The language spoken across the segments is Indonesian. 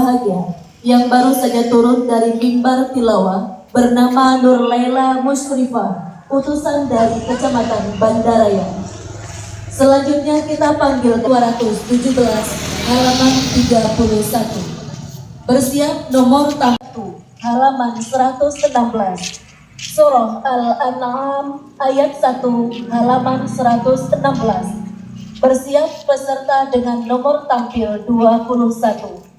berbahagia yang baru saja turun dari mimbar tilawah bernama Nur Laila Musyrifah, utusan dari Kecamatan Bandaraya. Selanjutnya kita panggil 217 halaman 31. Bersiap nomor 1 halaman 116. Surah Al-An'am ayat 1 halaman 116. Bersiap peserta dengan nomor tampil 21.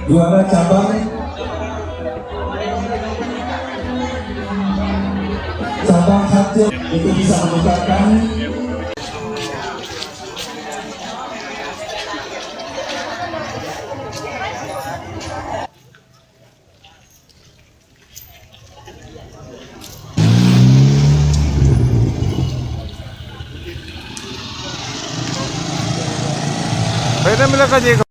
Juara cabang Hasil itu bisa mengucapkan Pwede mo lang kasi